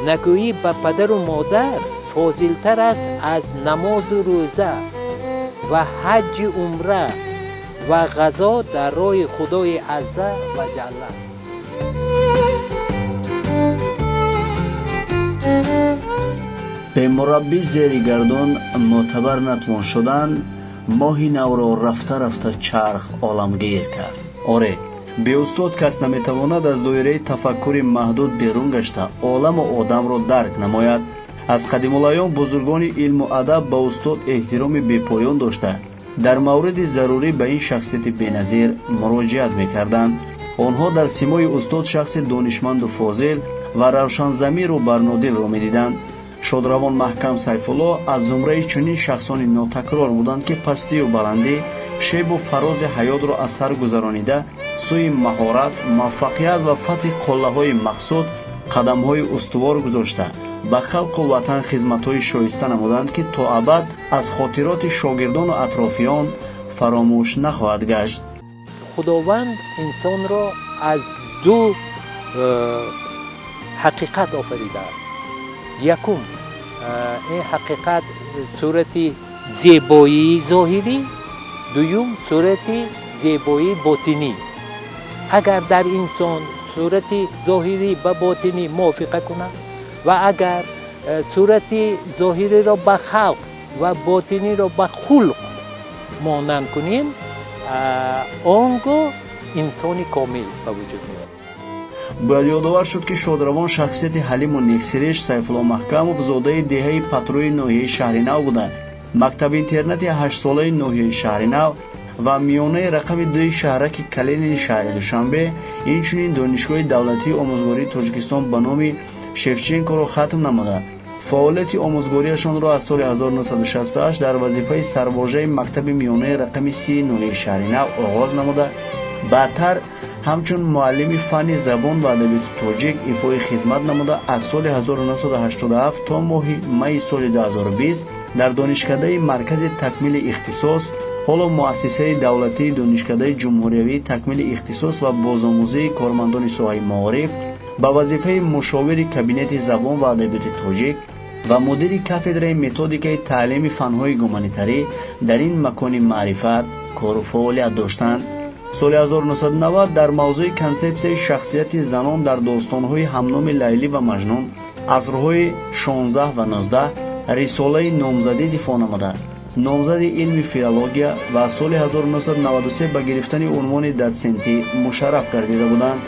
نگویی به پدر و مادر فاضل‌تر است از نماز و روزه و حج عمره و غذا در راه خدای عز و جل. به مربی زیر گردون معتبر نتوان شدن، ماهی نو را رفته رفته چرخ عالمگیر کرد. آره، به استاد کس نمیتواند از دایره تفکر محدود بیرون گشته عالم و آدم را درک نماید. از قدیم الایام بزرگان علم و ادب به استاد احترام بی‌پایان داشته در مورد ضروری به این شخصیت بی‌نظیر مراجعت می‌کردند. آنها در سیمای استاد شخص دانشمند و فاضل و روشنضمیر و برنادل را می‌دیدند. شادروان محکم سیف‌الله از زمره چنین شخصان ناتکرار بودند که پستی و بلندی، شیب و فراز حیات را از سر گذرانیده سوی مهارت، موفقیت و فتح قله‌های مقصود قدم‌های استوار گذاشته به خلق و وطن خدمت‌های شایسته نمودند که تا ابد از خاطرات شاگردان و اطرافیان فراموش نخواهد گشت. خداوند انسان را از دو حقیقت آفریده است. یکم این حقیقت صورتی زیبایی ظاهری، دوم صورتی زیبایی باطنی. اگر در انسان صورتی ظاهری به باطنی موافقه کنه و اگر صورتی ظاهری را به خلق و باطنی را به خلق مانند کنیم، آنگاه انسانی کامل به وجود میاد. باید یادآور شد که شادروان شخصیت حلیم و نیکسرشت سیف‌الله محکمов زاده دهه پتروی ناحیه شهرنو بوده. مکتب اینترنت 8 ساله ناحیه شهرنو و میانه رقم 2 شهرک کلین شهر دوشنبه، اینچنین دانشگاه دولتی آموزگاری تاجیکستان به نام شفچنکو را ختم نموده. فعالیت آموزگاریشان را از سال 1968 در وظیفه سرواژه مکتب میانه رقم 30 ناحیه شهرنو آغاز نموده. بعدتر همچون معلم فن زبان و ادبیات تاجیک ایفای خدمت نموده. از سال 1987 تا ماه می سال 2020 در دانشکده مرکز تکمیل اختصاص، حالا مؤسسه دولتی دانشکده جمهوریوی تکمیل اختصاص و بازآموزی کارمندان ساحه معارف به وظیفه مشاور کابینت زبان و ادبیات تاجیک و مدیر کاتدر متدیک تعلیم فنهای گومانیتری در این مکان معرفت کار و فعالیت داشتند. سال 1990 در موضوع کنسپسیون شخصیت زنان در داستان‌های همنام لیلی و مجنون عصرهای 16 و 19 رساله نامزدی دفاع نموده. نامزد علم فیلولوژیا و سال 1993 به گرفتن عنوان داتسنتی مشرف گردیده بودند.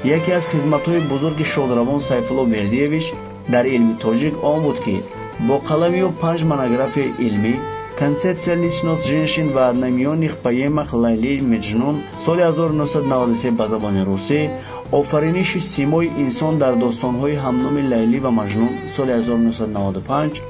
یکی از خدمت‌های بزرگ شادروان سیف‌الله مردیویچ در علم تاجیک آن بود که با قلم و 5 монограф علمی концепция личность женщин و одноименных поэмах Лайли Меджнун سال 1993 به زبان روسی، آفرینش سیمای انسان در داستان‌های همنام لیلی و مجنون سال 1995،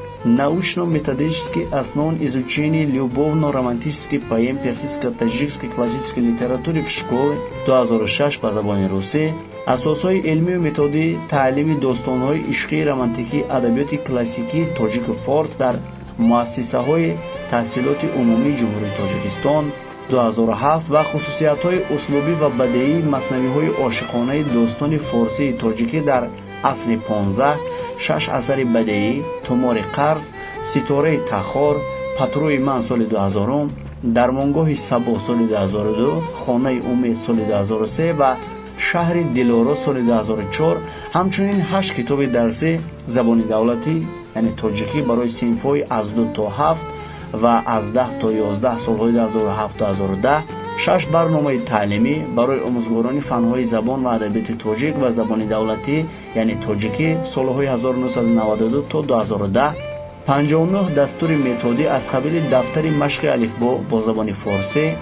научно-методические основы изучения любовно-романтических поэм персидско-таджикской классической литературы в школе 2006 به زبان روسی، اساسهای علمی و متدی تعلیم داستان‌های عشقی رمانتیکی ادبیات کلاسیکی تاجیک و فارس در مؤسسه‌های تحصیلات عمومی جمهوری تاجیکستان 2007 و خصوصیت‌های اسلوبی و بدیعی مثنوی‌های عاشقانه داستان فارسی تاجیکی در عصر 15، 6 اثر بدیعی، تومار قرض، ستاره تخار، پتروی من سال 2000، درمانگاه صبا سال 2002، خانه امید سال 2003 و شهر دلارا سال 2004، همچنین 8 کتاب درسی زبان دولتی یعنی تاجیکی برای صنف‌های از 2 تا 7 و از 10 تا 11 سال‌های 2007 تا 2010، 6 برنامه تعلیمی برای آموزگاران فن‌های زبان و ادبیات تاجیک و زبان دولتی یعنی تاجیکی سال‌های 1992 تا 2010، 59 دستور متدی از قبیل دفتر مشق الفبا با زبان فارسی،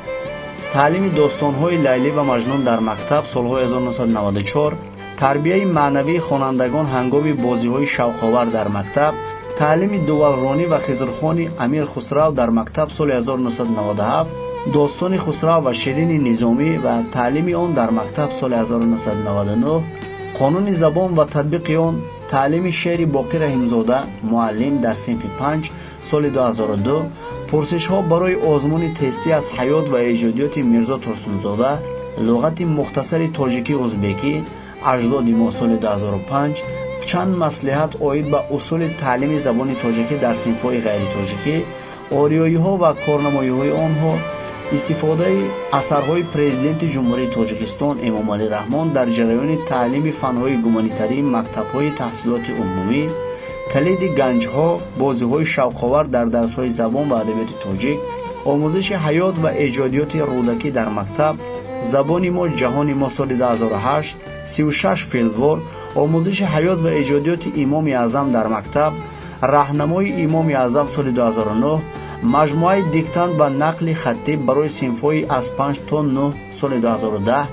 تعلیم داستان‌های لیلی و مجنون در مکتب سال‌های 1994، تربیه معنوی خوانندگان هنگام بازی‌های شوق‌آور در مکتب، تعلیم دولرانی و خضرخوان امیر خسرو در مکتب سال 1997، داستان خسرو و شیرین نظامی و تعلیم آن در مکتب سال 1999، قانون زبان و تطبیق آن، تعلیم شعر باقر رحیمزاده معلم در صنف 5 سال 2002، پرسش‌ها برای آزمون تستی از حیات و ایجادیات میرزا ترسونزاده، لغت مختصر تاجیکی ازبکی اجداد ما سال 2005، چند مصلحت اوید به اصول تعلیم زبان تاجیکی در صنف‌های غیر تاجیکی، آریایی‌ها و کارنمایی‌های آنها، استفاده اثرهای پرزیدنت جمهوری تاجیکستان امامعلی رحمان در جریان تعلیم فن‌های گومانیتری مکتب‌های تحصیلات عمومی، کلید گنج‌ها، بازی‌های شوق‌آور در درس‌های زبان و ادبیات تاجیک، آموزش حیات و ایجادیات رودکی در مکتب، زبان ما جهان ما سال 2008، 36 فیلدوار، آموزش حیات و ایجادیات امام اعظم در مکتب، راهنمای امام اعظم سال 2009، مجموعه دیکتان و نقل خطی برای صنف‌های از 5 تا 9 سال 2010،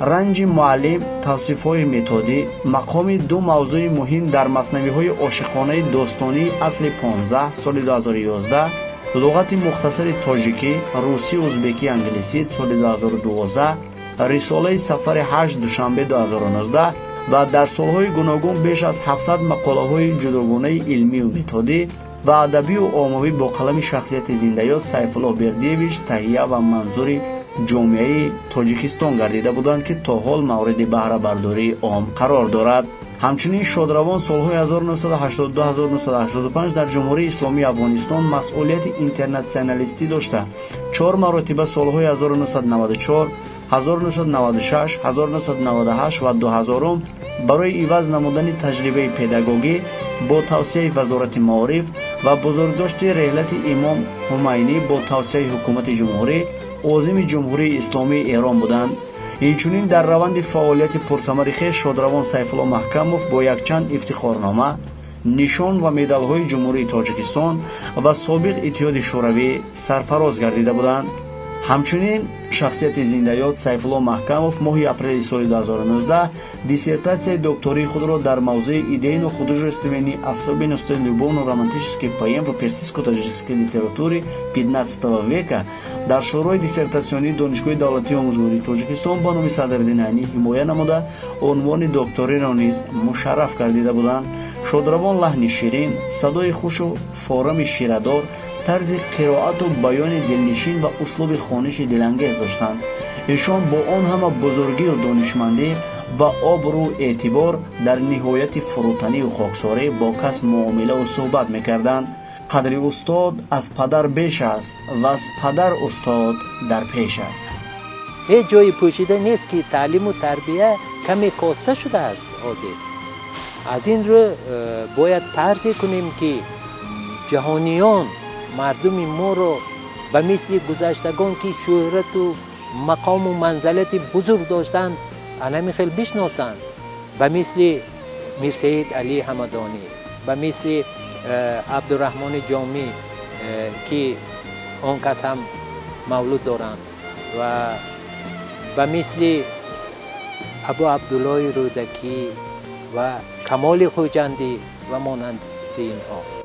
رنج معلم، توصیف‌های متدی، مقام دو موضوع مهم در مثنوی‌های عاشقانه داستانی اصل 15 سال 2011، لغت مختصر تاجیکی، روسی، ازبکی، انگلیسی سال 2012، رساله سفر حج دوشنبه 2019 و در سالهای گوناگون بیش از 700 مقاله‌های جداگانه علمی و متدی و ادبی و عمومی با قلم شخصیت زنده‌یاد سیف‌الله بردیویچ تهیه و منظور جامعه تاجیکستان گردیده بودند که تا حال مورد بهره برداری عام قرار دارد. همچنین شادروان سالهای 1982-1985 در جمهوری اسلامی افغانستان مسئولیت اینترنشنالیستی داشته. 4 مرتبه سالهای 1994، 1996، 1998 و 2000 برای عوض نمودن تجربه پداگوگی با توصیه وزارت معارف و بزرگداشت رحلت امام خمینی با توصیه حکومت جمهوری عظیم جمهوری اسلامی ایران بودند. اینچنین در روند فعالیت پرثمر خویش شادروان سیف‌الله محکموف با یک چند افتخارنامه، نشان و مدال‌های جمهوری تاجیکستان و سابق اتحاد شوروی سرفراز گردیده بودند. همچنین شخصیت زنده‌یاد سیف‌الله محکموف ماه اپریل سال 2019 диссертация دکتری خود را در موضوع идейно-художественные особенности любовно-романтических поэм в персидско-таджикской литературе 15 века дар шӯрои диссертатсионии донишгоҳи давлатии омӯзгории тоҷикистон ба номи Садриддин Айнӣ ҳимоя намуда унвони докториро низ мушарраф гардида буданд. Шодравон лаҳни ширин, садои хушу форами ширадор, тарзи қироату баёни дилнишин ва услуби хониши дилангез доштанд. ишон бо он ҳама бузургию донишмандӣ ва обру эътибор дар ниҳояти фурӯтанию хоксорӣ бо кас муомилаву суҳбат мекарданд. қадри устод аз падар беш аст ва аз падар устод дар пеш аст. هیچ جای پوشیده نیست که تعلیم و تربیه کمی کاسته شده است. از این رو باید فرض کنیم که جهانیان مردم ما رو به مثل گذشتگان که شهرت و مقام و منزلت بزرگ داشتند علمی خیلی بشناسند، به مثل میرسید علی حمدانی، به مثل عبدالرحمن جامی که آن کس هم مولود دارند و به مثل ابو عبدالله رودکی و کمال خوجندی و مانند اینها.